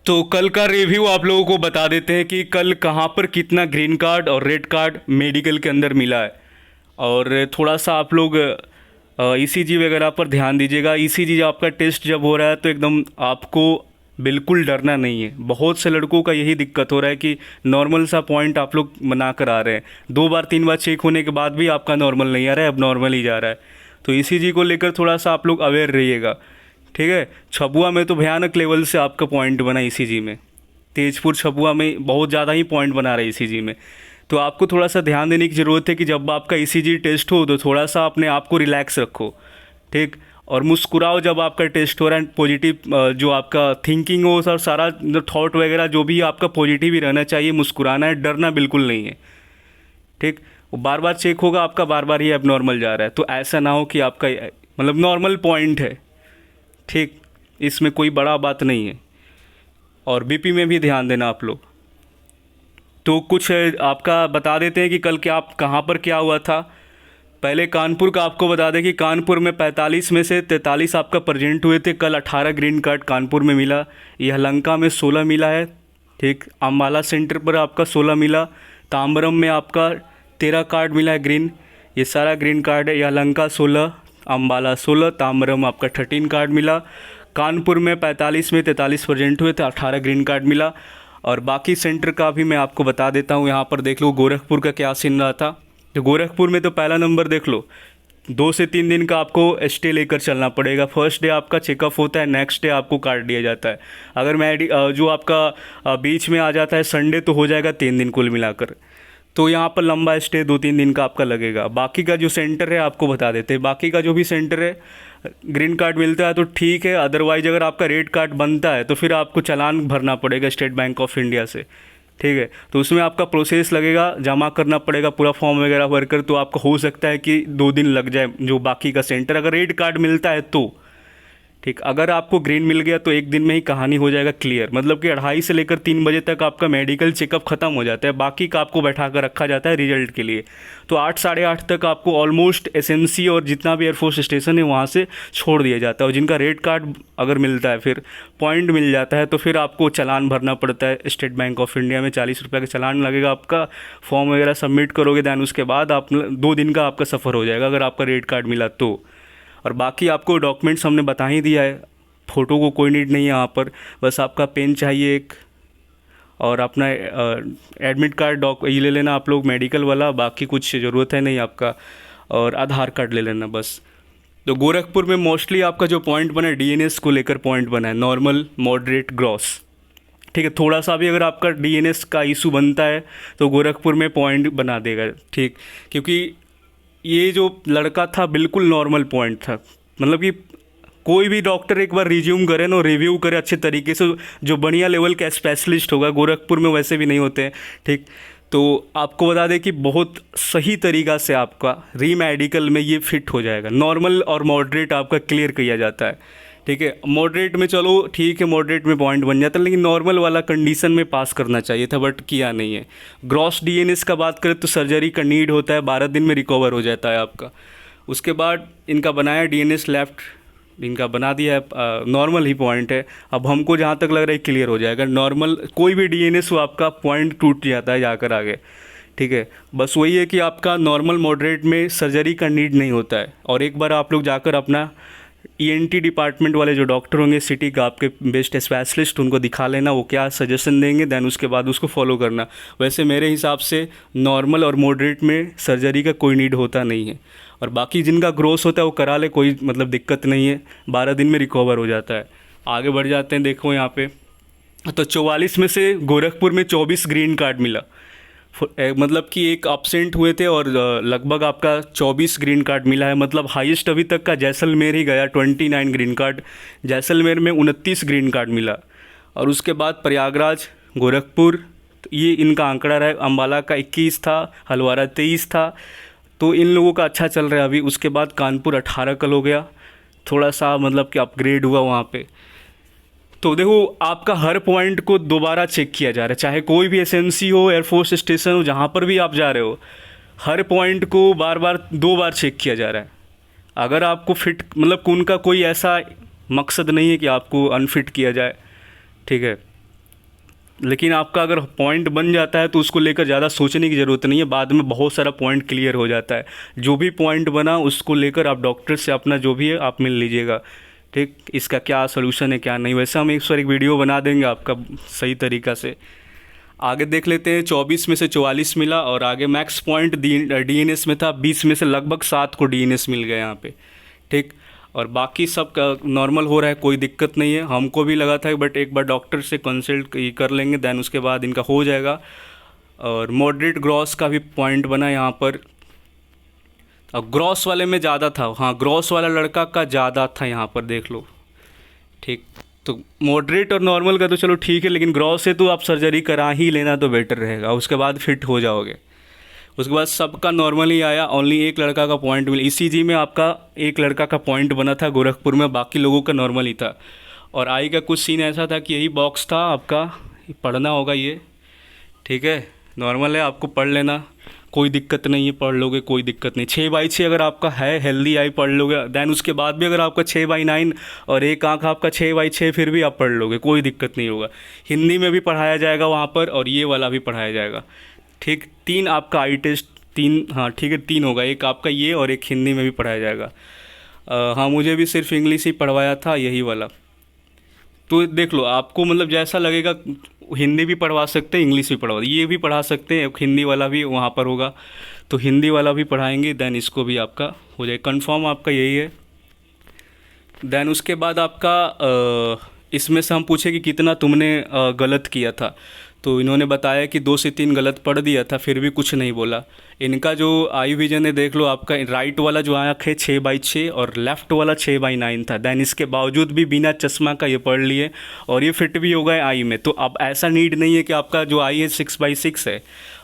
तो कल का रिव्यू आप लोगों को बता देते हैं कि कल कहाँ पर कितना ग्रीन कार्ड और रेड कार्ड मेडिकल के अंदर मिला है। और थोड़ा सा आप लोग ईसीजी वगैरह पर ध्यान दीजिएगा। ईसीजी आपका टेस्ट जब हो रहा है तो एकदम आपको बिल्कुल डरना नहीं है। बहुत से लड़कों का यही दिक्कत हो रहा है कि नॉर्मल सा पॉइंट आप लोग बना कर आ रहे हैं, 2 बार 3 बार चेक होने के बाद भी आपका नॉर्मल नहीं आ रहा है, अब नॉर्मल ही जा रहा है। तो ईसीजी को लेकर थोड़ा सा आप लोग अवेयर रहिएगा, ठीक है। छबुआ में तो भयानक लेवल से आपका पॉइंट बना ईसीजी में, तेजपुर छबुआ में बहुत ज़्यादा ही पॉइंट बना रहा है ईसीजी में। तो आपको थोड़ा सा ध्यान देने की ज़रूरत है कि जब आपका ईसीजी टेस्ट हो तो थोड़ा सा अपने आप को रिलैक्स रखो, ठीक। और मुस्कुराओ जब आपका टेस्ट हो रहा है, पॉजिटिव जो आपका थिंकिंग हो, सर सारा थॉट वगैरह जो भी आपका पॉजिटिव ही रहना चाहिए, मुस्कुराना है, डरना बिल्कुल नहीं है, ठीक। वो बार बार चेक होगा आपका, बार बार ही अब नॉर्मल जा रहा है, तो ऐसा ना हो कि आपका मतलब नॉर्मल पॉइंट है, ठीक। इसमें कोई बड़ा बात नहीं है। और बीपी में भी ध्यान देना आप लोग। तो कुछ आपका बता देते हैं कि कल क्या आप कहाँ पर क्या हुआ था। पहले कानपुर का आपको बता दें कि कानपुर में 45 में से 43 आपका प्रेजेंट हुए थे। कल 18 ग्रीन कार्ड कानपुर में मिला। यलहंका में 16 मिला है, ठीक। अम्बाला सेंटर पर आपका 16 मिला। ताम्बरम में आपका 13 कार्ड मिला है ग्रीन। ये सारा ग्रीन कार्ड है। यलहंका 16, अम्बाला 16, ताम्बरम आपका 13 कार्ड मिला। कानपुर में 45 में 43 प्रेजेंट हुए थे, 18 ग्रीन कार्ड मिला। और बाकी सेंटर का भी मैं आपको बता देता हूँ। यहाँ पर देख लो गोरखपुर का क्या सीन रहा था। तो गोरखपुर में तो पहला नंबर देख लो, 2 से 3 दिन का आपको स्टे लेकर चलना पड़ेगा। फर्स्ट डे आपका चेकअप होता है, नेक्स्ट डे आपको कार्ड दिया जाता है। अगर जो आपका बीच में आ जाता है संडे, तो हो जाएगा 3 दिन कुल मिलाकर। तो यहाँ पर लंबा स्टे 2-3 दिन का आपका लगेगा। बाकी का जो सेंटर है आपको बता देते हैं। बाकी का जो भी सेंटर है, ग्रीन कार्ड मिलता है तो ठीक है, अदरवाइज अगर आपका रेड कार्ड बनता है तो फिर आपको चालान भरना पड़ेगा स्टेट बैंक ऑफ इंडिया से, ठीक है। तो उसमें आपका प्रोसेस लगेगा, जमा करना पड़ेगा पूरा फॉर्म वगैरह भरकर। तो आपको हो सकता है कि 2 दिन लग जाए जो बाकी का सेंटर, अगर रेड कार्ड मिलता है तो, ठीक। अगर आपको ग्रीन मिल गया तो 1 दिन में ही कहानी हो जाएगा क्लियर। मतलब कि 2:30 से लेकर 3 बजे तक आपका मेडिकल चेकअप ख़त्म हो जाता है, बाकी का आपको बैठा कर रखा जाता है रिजल्ट के लिए। तो 8 साढ़े 8 तक आपको ऑलमोस्ट एसएमसी और जितना भी एयरफोर्स स्टेशन है वहाँ से छोड़ दिया जाता है। और जिनका रेड कार्ड अगर मिलता है, फिर पॉइंट मिल जाता है, तो फिर आपको चालान भरना पड़ता है स्टेट बैंक ऑफ इंडिया में। 40 रुपये का चालान लगेगा आपका। फॉर्म वगैरह सबमिट करोगे, दैन उसके बाद आप 2 दिन का आपका सफ़र हो जाएगा अगर आपका रेड कार्ड मिला तो। और बाकी आपको डॉक्यूमेंट्स हमने बता ही दिया है। फ़ोटो को कोई नीड नहीं है यहाँ पर, बस आपका पेन चाहिए एक, और अपना एडमिट कार्ड ये ले लेना आप लोग मेडिकल वाला, बाकी कुछ ज़रूरत है नहीं आपका। और आधार कार्ड ले लेना बस। तो गोरखपुर में मोस्टली आपका जो पॉइंट बना है डीएनएस को लेकर पॉइंट बना है, नॉर्मल, मॉडरेट, ग्रॉस, ठीक है। थोड़ा सा भी अगर आपका डीएनएस का इशू बनता है तो गोरखपुर में पॉइंट बना देगा, ठीक। क्योंकि ये जो लड़का था बिल्कुल नॉर्मल पॉइंट था। मतलब कि कोई भी डॉक्टर एक बार रिज्यूम करे ना, रिव्यू करे अच्छे तरीके से, जो बढ़िया लेवल का स्पेशलिस्ट होगा, गोरखपुर में वैसे भी नहीं होते हैं, ठीक। तो आपको बता दें कि बहुत सही तरीक़ा से आपका री मेडिकल में ये फिट हो जाएगा। नॉर्मल और मॉडरेट आपका क्लियर किया जाता है, ठीक है। मॉडरेट में चलो ठीक है, मॉडरेट में पॉइंट बन जाता है, लेकिन नॉर्मल वाला कंडीशन में पास करना चाहिए था, बट किया नहीं है। ग्रॉस डीएनएस का बात करें तो सर्जरी का नीड होता है, 12 दिन में रिकवर हो जाता है आपका। उसके बाद इनका बनाया डीएनएस लेफ्ट, इनका बना दिया है, नॉर्मल ही पॉइंट है। अब हमको जहाँ तक लग रहा है क्लियर हो जाएगा। नॉर्मल कोई भी डीएनएस हो आपका पॉइंट टूट जाता है जाकर आगे, ठीक है। बस वही है कि आपका नॉर्मल मॉडरेट में सर्जरी का नीड नहीं होता है। और एक बार आप लोग जाकर अपना ईएनटी डिपार्टमेंट वाले जो डॉक्टर होंगे सिटी का, आपके बेस्ट स्पेशलिस्ट, उनको दिखा लेना, वो क्या सजेशन देंगे, दैन उसके बाद उसको फॉलो करना। वैसे मेरे हिसाब से नॉर्मल और मॉडरेट में सर्जरी का कोई नीड होता नहीं है। और बाकी जिनका ग्रोस होता है वो करा ले, कोई मतलब दिक्कत नहीं है, 12 दिन में रिकवर हो जाता है। आगे बढ़ जाते हैं, देखो यहाँ पे तो 44 में से गोरखपुर में 24 ग्रीन कार्ड मिला। मतलब कि एक अपसेंट हुए थे और लगभग आपका 24 ग्रीन कार्ड मिला है। मतलब हाईएस्ट अभी तक का जैसलमेर ही गया, 29 ग्रीन कार्ड। जैसलमेर में 29 ग्रीन कार्ड मिला। और उसके बाद प्रयागराज, गोरखपुर, ये इनका आंकड़ा रहा है। अम्बाला का 21 था, हलवारा 23 था। तो इन लोगों का अच्छा चल रहा है अभी। उसके बाद कानपुर 18 कल हो गया, थोड़ा सा मतलब कि अपग्रेड हुआ वहाँ पे। तो देखो आपका हर पॉइंट को दोबारा चेक किया जा रहा है, चाहे कोई भी एसएमसी हो, एयरफोर्स स्टेशन हो, जहाँ पर भी आप जा रहे हो, हर पॉइंट को बार बार 2 बार चेक किया जा रहा है। अगर आपको फिट, मतलब उनका कोई ऐसा मकसद नहीं है कि आपको अनफिट किया जाए, ठीक है। लेकिन आपका अगर पॉइंट बन जाता है तो उसको लेकर ज़्यादा सोचने की ज़रूरत नहीं है, बाद में बहुत सारा पॉइंट क्लियर हो जाता है। जो भी पॉइंट बना उसको लेकर आप डॉक्टर से अपना जो भी है आप मिल लीजिएगा, ठीक, इसका क्या सोल्यूशन है क्या नहीं। वैसे हम एक वीडियो बना देंगे आपका सही तरीक़ा से। आगे देख लेते हैं, 24 में से 44 मिला और आगे मैक्स पॉइंट डीएनएस में था 20 में से लगभग 7 को डीएनएस मिल गया यहाँ पे, ठीक। और बाकी सब का नॉर्मल हो रहा है, कोई दिक्कत नहीं है। हमको भी लगा था बट एक बार डॉक्टर से कंसल्ट कर लेंगे, देन उसके बाद इनका हो जाएगा। और मॉडरेट ग्रॉस का भी पॉइंट बना यहाँ पर। अब ग्रॉस वाले में ज़्यादा था, हाँ ग्रॉस वाला लड़का का ज़्यादा था यहाँ पर, देख लो, ठीक। तो मॉडरेट और नॉर्मल का तो चलो ठीक है, लेकिन ग्रॉस से तो आप सर्जरी करा ही लेना तो बेटर रहेगा, उसके बाद फिट हो जाओगे। उसके बाद सबका नॉर्मल ही आया, ओनली एक लड़का का पॉइंट मिला। ईसीजी में आपका एक लड़का का पॉइंट बना था गोरखपुर में, बाकी लोगों का नॉर्मल ही था। और आई का कुछ सीन ऐसा था कि यही बॉक्स था आपका, पढ़ना होगा ये, ठीक है, नॉर्मल है, आपको पढ़ लेना, कोई दिक्कत नहीं है, पढ़ लोगे कोई दिक्कत नहीं। 6/6 अगर आपका है हेल्दी आई पढ़ लोगे, दैन उसके बाद भी अगर आपका 6/9 और एक आँख आपका 6/6 फिर भी आप पढ़ लोगे, कोई दिक्कत नहीं होगा। हिंदी में भी पढ़ाया जाएगा वहाँ पर और ये वाला भी पढ़ाया जाएगा, ठीक। 3 आपका आई टेस्ट, 3, हाँ ठीक है 3 होगा, एक आपका ये और एक हिंदी में भी पढ़ाया जाएगा। हाँ मुझे भी सिर्फ इंग्लिश ही पढ़वाया था यही वाला। तो देख लो आपको मतलब जैसा लगेगा, हिंदी भी पढ़वा सकते हैं, इंग्लिश भी पढ़वा, ये भी पढ़ा सकते हैं, हिंदी वाला भी वहाँ पर होगा तो हिंदी वाला भी पढ़ाएंगे, देन इसको भी आपका हो जाए कंफर्म, आपका यही है। देन उसके बाद आपका इसमें से हम पूछे कि कितना तुमने गलत किया था, तो इन्होंने बताया कि 2 से 3 गलत पढ़ दिया था, फिर भी कुछ नहीं बोला। इनका जो आई विजन है देख लो, आपका राइट वाला जो आँख है 6/6 और लेफ़्ट वाला 6/9 था। देन इसके बावजूद भी बिना चश्मा का ये पढ़ लिए और ये फिट भी हो गए आई में। तो अब ऐसा नीड नहीं है कि आपका जो आई है 6/6 है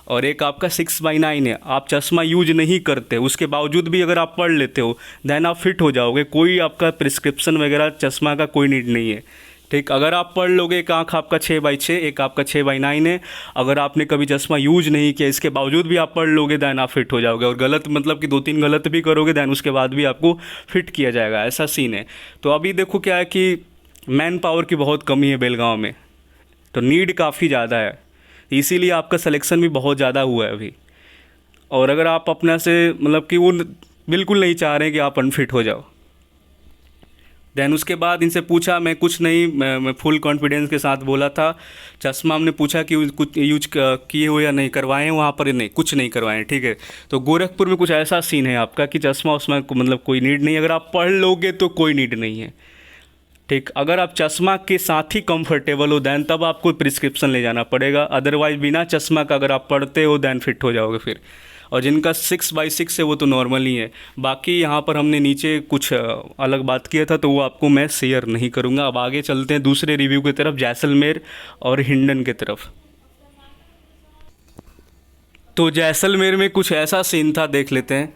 और एक आपका 6/9 है, आप चश्मा यूज नहीं करते, उसके बावजूद भी अगर आप पढ़ लेते हो देन आप फिट हो जाओगे। कोई आपका प्रिस्क्रिप्शन वगैरह चश्मा का कोई नीड नहीं है, ठीक। अगर आप पढ़ लोगे, एक आँख आपका 6/6 एक आपका 6/9 है, अगर आपने कभी चश्मा यूज नहीं किया इसके बावजूद भी आप पढ़ लोगे देन आप फिट हो जाओगे। और गलत मतलब कि 2-3 गलत भी करोगे देन उसके बाद भी आपको फिट किया जाएगा, ऐसा सीन है। तो अभी देखो क्या है कि मैन पावर की बहुत कमी है बेलगांव में, तो नीड काफ़ी ज़्यादा है, इसीलिए आपका सिलेक्शन भी बहुत ज़्यादा हुआ है अभी। और अगर आप अपना से मतलब कि वो बिल्कुल नहीं चाह रहे हैं कि आप अनफिट हो जाओ। देन उसके बाद इनसे पूछा, मैं कुछ नहीं, मैं फुल कॉन्फिडेंस के साथ बोला था। चश्मा हमने पूछा कि कुछ यूज किए हो या नहीं, करवाए हैं वहाँ पर, नहीं कुछ नहीं करवाएं, ठीक है। तो गोरखपुर में कुछ ऐसा सीन है आपका कि चश्मा उसमें मतलब कोई नीड नहीं, अगर आप पढ़ लोगे तो कोई नीड नहीं है, ठीक। अगर आप चश्मा के साथ ही कंफर्टेबल हो दैन तब आपको प्रिस्क्रिप्शन ले जाना पड़ेगा, अदरवाइज बिना चश्मा का अगर आप पढ़ते हो दैन फिट हो जाओगे फिर। और जिनका 6/6 है वो तो नॉर्मल ही है। बाकी यहाँ पर हमने नीचे कुछ अलग बात किया था तो वो आपको मैं शेयर नहीं करूँगा। अब आगे चलते हैं दूसरे रिव्यू की तरफ, जैसलमेर और हिंडन की तरफ। तो जैसलमेर में कुछ ऐसा सीन था, देख लेते हैं।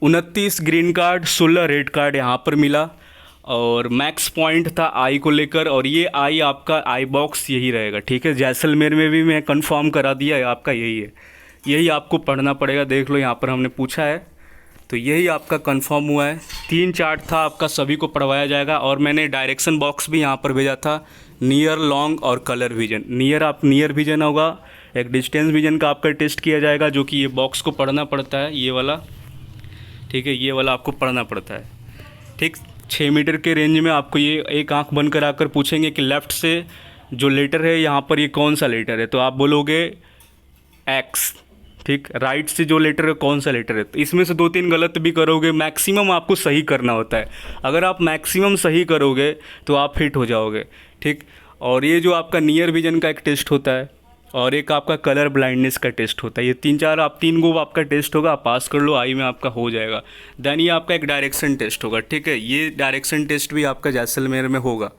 29 ग्रीन कार्ड 16 रेड कार्ड यहाँ पर मिला और मैक्स पॉइंट था आई को लेकर, और ये आई आपका आई बॉक्स यही रहेगा, ठीक है। जैसलमेर में भी मैं कंफर्म करा दिया है, आपका यही है, यही आपको पढ़ना पड़ेगा। देख लो यहाँ पर हमने पूछा है तो यही आपका कंफर्म हुआ है। 3 चार्ट था आपका, सभी को पढ़वाया जाएगा। और मैंने डायरेक्शन बॉक्स भी यहाँ पर भेजा था, नियर, लॉन्ग और कलर विजन। नियर विजन होगा, एक डिस्टेंस विजन का आपका टेस्ट किया जाएगा, जो कि ये बॉक्स को पढ़ना पड़ता है, ये वाला, ठीक है, ये वाला आपको पढ़ना पड़ता है, ठीक। 6 मीटर के रेंज में आपको ये एक आंख बंद करा कर पूछेंगे कि लेफ़्ट से जो लेटर है यहाँ पर ये कौन सा लेटर है, तो आप बोलोगे एक्स, ठीक। राइट से जो लेटर है कौन सा लेटर है, तो इसमें से 2-3 गलत भी करोगे, मैक्सिमम आपको सही करना होता है। अगर आप मैक्सिमम सही करोगे तो आप फिट हो जाओगे, ठीक। और ये जो आपका नियर विजन का एक टेस्ट होता है और एक आपका कलर ब्लाइंडनेस का टेस्ट होता है, ये 3-4 आप 3 गो आपका टेस्ट होगा, आप पास कर लो, आई में आपका हो जाएगा। देन ये आपका एक डायरेक्शन टेस्ट होगा, ठीक है। ये डायरेक्शन टेस्ट भी आपका जैसलमेर में होगा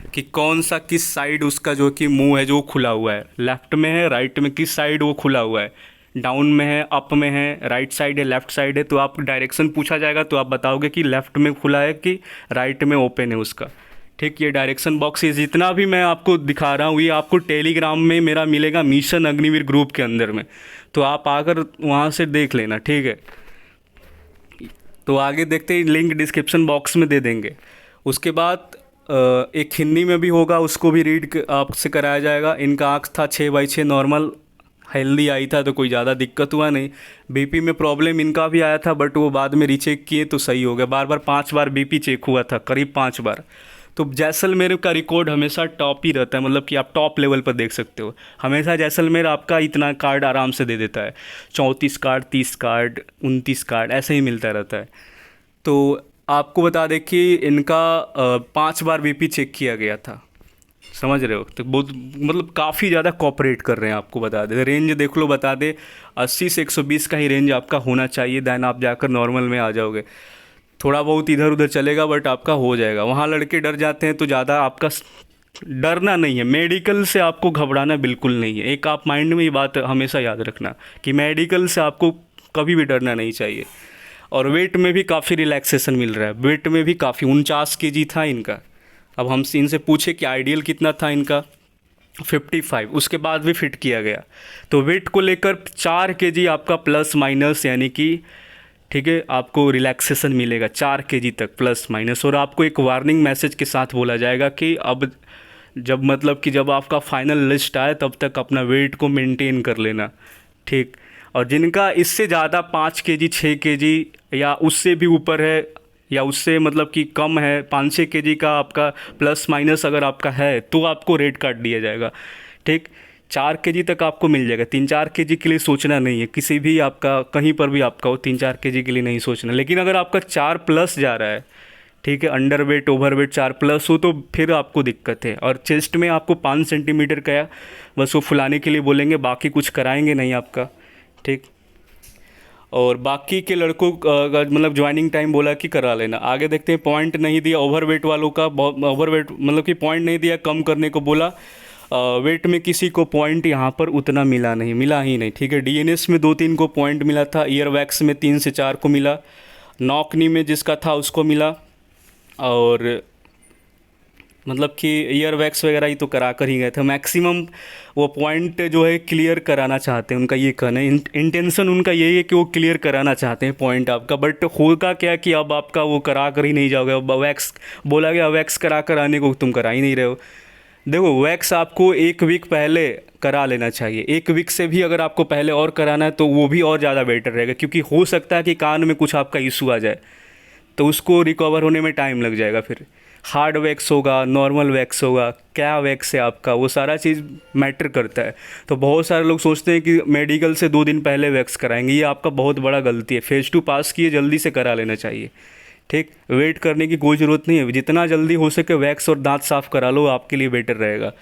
कि कौन सा किस साइड उसका जो कि मुंह है जो खुला हुआ है, लेफ़्ट में है राइट में, किस साइड वो खुला हुआ है, डाउन में है अप में है, राइट साइड है लेफ़्ट साइड है। तो आप डायरेक्शन पूछा जाएगा तो आप बताओगे कि लेफ़्ट में खुला है कि राइट में ओपन है उसका, ठीक। ये डायरेक्शन बॉक्स जितना भी मैं आपको दिखा रहा हूँ ये आपको टेलीग्राम में मेरा मिलेगा, मिशन अग्निवीर ग्रुप के अंदर में, तो आप आकर वहाँ से देख लेना, ठीक है। तो आगे देखते हैं, लिंक डिस्क्रिप्शन बॉक्स में दे देंगे। उसके बाद एक हिंदी में भी होगा, उसको भी आपसे कराया जाएगा। इनका आँख था 6/6 नॉर्मल, हेल्दी आई था, तो कोई ज़्यादा दिक्कत हुआ नहीं। बीपी में प्रॉब्लम इनका भी आया था, बट वो बाद में रीचेक किए तो सही हो गया। बार बार 5 बार बीपी चेक हुआ था, करीब 5 बार। तो जैसलमेर का रिकॉर्ड हमेशा टॉप ही रहता है, मतलब कि आप टॉप लेवल पर देख सकते हो। हमेशा जैसलमेर आपका इतना कार्ड आराम से दे देता है, 34 कार्ड, 30 कार्ड, 29 कार्ड, ऐसे ही मिलता रहता है। तो आपको बता दें कि इनका 5 बार बीपी चेक किया गया था, समझ रहे हो? तो बहुत मतलब काफ़ी ज़्यादा कॉपरेट कर रहे हैं। आपको बता दे, रेंज देख लो, बता दे 80 से 120 का ही रेंज आपका होना चाहिए, देन आप जाकर नॉर्मल में आ जाओगे। थोड़ा बहुत इधर उधर चलेगा, बट आपका हो जाएगा। वहाँ लड़के डर जाते हैं, तो ज़्यादा आपका डरना नहीं है। मेडिकल से आपको घबराना बिल्कुल नहीं है। एक आप माइंड में ये बात हमेशा याद रखना कि मेडिकल से आपको कभी भी डरना नहीं चाहिए। और वेट में भी काफ़ी रिलैक्सेशन मिल रहा है। वेट में भी काफ़ी 49 kg था इनका। अब हम इनसे पूछे कि आइडियल कितना था इनका, 55, उसके बाद भी फिट किया गया। तो वेट को लेकर 4 kg आपका प्लस माइनस, यानी कि ठीक है, आपको रिलैक्सेशन मिलेगा 4 kg तक प्लस माइनस। और आपको एक वार्निंग मैसेज के साथ बोला जाएगा कि अब जब मतलब कि जब आपका फाइनल लिस्ट आए तब तक अपना वेट को मेंटेन कर लेना, ठीक। और जिनका इससे ज़्यादा 5 kg, 6 kg या उससे भी ऊपर है, या उससे मतलब कि कम है, 5-6 kg का आपका प्लस माइनस अगर आपका है, तो आपको रेड कार्ड दिया जाएगा, ठीक। 4 kg तक आपको मिल जाएगा। 3-4 kg के लिए सोचना नहीं है, किसी भी आपका कहीं पर भी आपका हो, 3-4 kg के लिए नहीं सोचना। लेकिन अगर आपका 4+ जा रहा है, ठीक है, अंडर वेट ओवर वेट 4+ हो, तो फिर आपको दिक्कत है। और चेस्ट में आपको 5 सेंटीमीटर का बस वो फुलाने के लिए बोलेंगे, बाकी कुछ कराएंगे नहीं आपका, ठीक। और बाकी के लड़कों का मतलब ज्वाइनिंग टाइम बोला कि करा लेना। आगे देखते हैं, पॉइंट नहीं दिया ओवरवेट वालों का, ओवरवेट मतलब कि पॉइंट नहीं दिया, कम करने को बोला। वेट में किसी को पॉइंट यहाँ पर उतना मिला ही नहीं, ठीक है। डीएनएस में 2-3 को पॉइंट मिला था, ईयर वैक्स में 3 से 4 को मिला, नॉकनी में जिसका था उसको मिला। और मतलब कि ईयर वैक्स वगैरह ही तो करा कर ही गए थे मैक्सिमम। वो पॉइंट जो है क्लियर कराना चाहते हैं, उनका ये कहना है, इंटेंशन उनका यही है कि वो क्लियर कराना चाहते हैं पॉइंट आपका। बट होगा क्या कि अब आपका वो करा कर ही नहीं जाओगे। अब वैक्स बोला गया, वैक्स करा कर आने को तुम करा ही नहीं रहे हो। देखो, वैक्स आपको 1 वीक पहले करा लेना चाहिए। 1 वीक से भी अगर आपको पहले और कराना है तो वो भी और ज़्यादा बेटर रहेगा, क्योंकि हो सकता है कि कान में कुछ आपका इशू आ जाए, तो उसको रिकवर होने में टाइम लग जाएगा। फिर हार्ड वैक्स होगा, नॉर्मल वैक्स होगा, क्या वैक्स है आपका, वो सारा चीज़ मैटर करता है। तो बहुत सारे लोग सोचते हैं कि मेडिकल से 2 दिन पहले वैक्स कराएंगे, ये आपका बहुत बड़ा गलती है। फेज़ 2 पास किए, जल्दी से करा लेना चाहिए, ठीक। वेट करने की कोई ज़रूरत नहीं है, जितना जल्दी हो सके वैक्स और दांत साफ़ करा लो, आपके लिए बेटर रहेगा।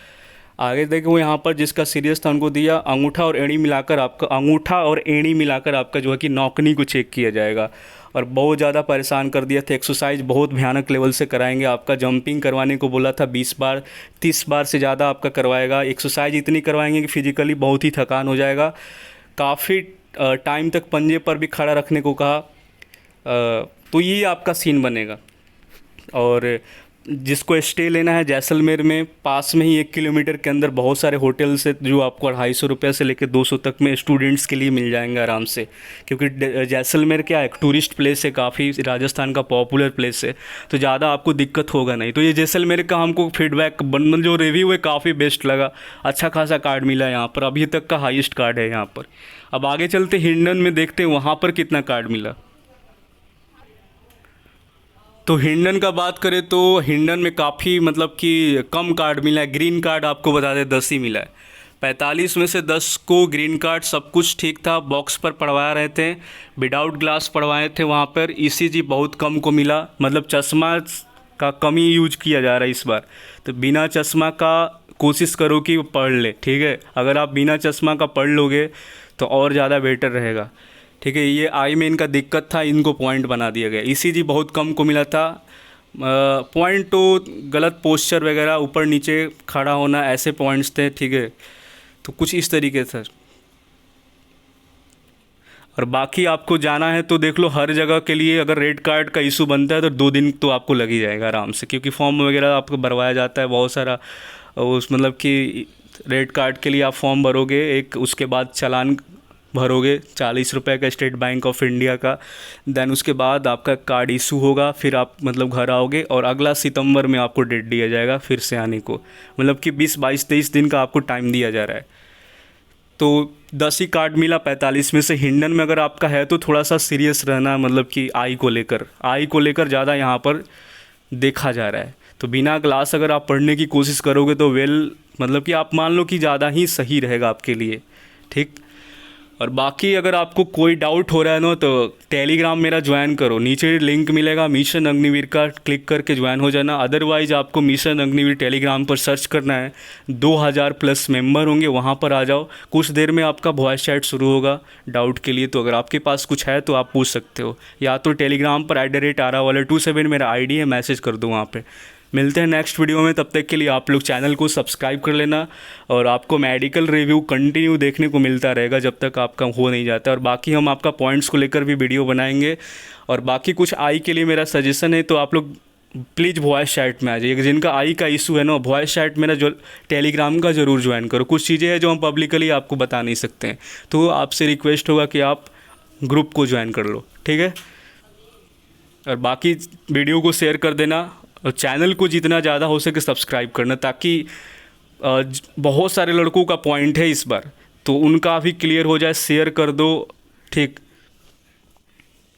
आगे देखो, यहाँ पर जिसका सीरियस था उनको दिया, अंगूठा और एड़ी मिलाकर आपका, अंगूठा और एड़ी मिलाकर आपका जो है कि नौकनी को चेक किया जाएगा। और बहुत ज़्यादा परेशान कर दिया था। एक्सरसाइज बहुत भयानक लेवल से कराएंगे आपका। जंपिंग करवाने को बोला था 20 बार, 30 बार से ज़्यादा आपका करवाएगा। एक्सरसाइज इतनी करवाएंगे कि फिजिकली बहुत ही थकान हो जाएगा। काफ़ी टाइम तक पंजे पर भी खड़ा रखने को कहा। तो ये आपका सीन बनेगा। और जिसको स्टे लेना है जैसलमेर में, पास में ही 1 किलोमीटर के अंदर बहुत सारे होटल्स है, जो आपको 250 रुपये से लेकर 200 तक में स्टूडेंट्स के लिए मिल जाएंगे आराम से। क्योंकि जैसलमेर क्या है, टूरिस्ट प्लेस है, काफ़ी राजस्थान का पॉपुलर प्लेस है, तो ज़्यादा आपको दिक्कत होगा नहीं। तो ये जैसलमेर का हमको फीडबैक जो रिव्यू है काफ़ी बेस्ट लगा। अच्छा खासा कार्ड मिला यहाँ पर, अभी तक का हाईएस्ट कार्ड है यहाँ पर। अब आगे चलते हिंडन में, देखते हैं वहाँ पर कितना कार्ड मिला। तो हिंडन का बात करें तो हिंडन में काफ़ी मतलब कि कम कार्ड मिला है। ग्रीन कार्ड आपको बता दें 10 ही मिला है। 45 में से 10 को ग्रीन कार्ड, सब कुछ ठीक था। बॉक्स पर पढ़वा रहे थे, विदाउट ग्लास पढ़वाए थे वहाँ पर। ईसीजी बहुत कम को मिला, मतलब चश्मा का कम ही यूज किया जा रहा है इस बार। तो बिना चश्मा का कोशिश करो कि पढ़ ले, ठीक है। अगर आप बिना चश्मा का पढ़ लोगे तो और ज़्यादा बेटर रहेगा, ठीक है। ये आई में इनका दिक्कत था, इनको पॉइंट बना दिया गया। ईसीजी बहुत कम को मिला था। पॉइंट तो गलत पोस्चर वगैरह, ऊपर नीचे खड़ा होना, ऐसे पॉइंट्स थे, ठीक है। तो कुछ इस तरीके से। और बाकी आपको जाना है तो देख लो, हर जगह के लिए अगर रेड कार्ड का इशू बनता है तो 2 दिन तो आपको लग ही जाएगा आराम से, क्योंकि फॉर्म वगैरह आपको भरवाया जाता है बहुत सारा। उस मतलब कि रेड कार्ड के लिए आप फॉर्म भरोगे एक, उसके बाद चालान भरोगे 40 रुपये का स्टेट बैंक ऑफ इंडिया का। देन उसके बाद आपका कार्ड इशू होगा, फिर आप मतलब घर आओगे और अगला सितंबर में आपको डेट दिया जाएगा फिर से आने को। मतलब कि 20 22 23 दिन का आपको टाइम दिया जा रहा है। तो 10 ही कार्ड मिला 45 में से। हिंडन में अगर आपका है तो थोड़ा सा सीरियस रहना, मतलब कि आई को लेकर ज़्यादा यहाँ पर देखा जा रहा है। तो बिना ग्लास अगर आप पढ़ने की कोशिश करोगे तो मतलब कि आप मान लो कि ज़्यादा ही सही रहेगा आपके लिए, ठीक। और बाकी अगर आपको कोई डाउट हो रहा है ना तो टेलीग्राम मेरा ज्वाइन करो, नीचे लिंक मिलेगा मिशन अग्निवीर का, क्लिक करके ज्वाइन हो जाना। अदरवाइज़ आपको मिशन अग्निवीर टेलीग्राम पर सर्च करना है, 2000 प्लस मेंबर होंगे, वहाँ पर आ जाओ। कुछ देर में आपका वॉइस चैट शुरू होगा डाउट के लिए, तो अगर आपके पास कुछ है तो आप पूछ सकते हो, या तो टेलीग्राम पर @RA27 मेरा आईडी है, मैसेज कर दो वहाँ पे। मिलते हैं नेक्स्ट वीडियो में, तब तक के लिए आप लोग चैनल को सब्सक्राइब कर लेना। और आपको मेडिकल रिव्यू कंटिन्यू देखने को मिलता रहेगा जब तक आपका हो नहीं जाता। और बाकी हम आपका पॉइंट्स को लेकर भी वीडियो बनाएंगे। और बाकी कुछ आई के लिए मेरा सजेशन है, तो आप लोग प्लीज़ वॉइस चैट में आ जाइए। जिनका आई का इशू है ना, वॉइस चैट मेरा जो टेलीग्राम का ज़रूर ज्वाइन करो। कुछ चीज़ें हैं जो हम पब्लिकली आपको बता नहीं सकते हैं, तो आपसे रिक्वेस्ट होगा कि आप ग्रुप को ज्वाइन कर लो, ठीक है। और बाकी वीडियो को शेयर कर देना और चैनल को जितना ज़्यादा हो सके सब्सक्राइब करना, ताकि बहुत सारे लड़कों का पॉइंट है इस बार, तो उनका भी क्लियर हो जाए। शेयर कर दो, ठीक।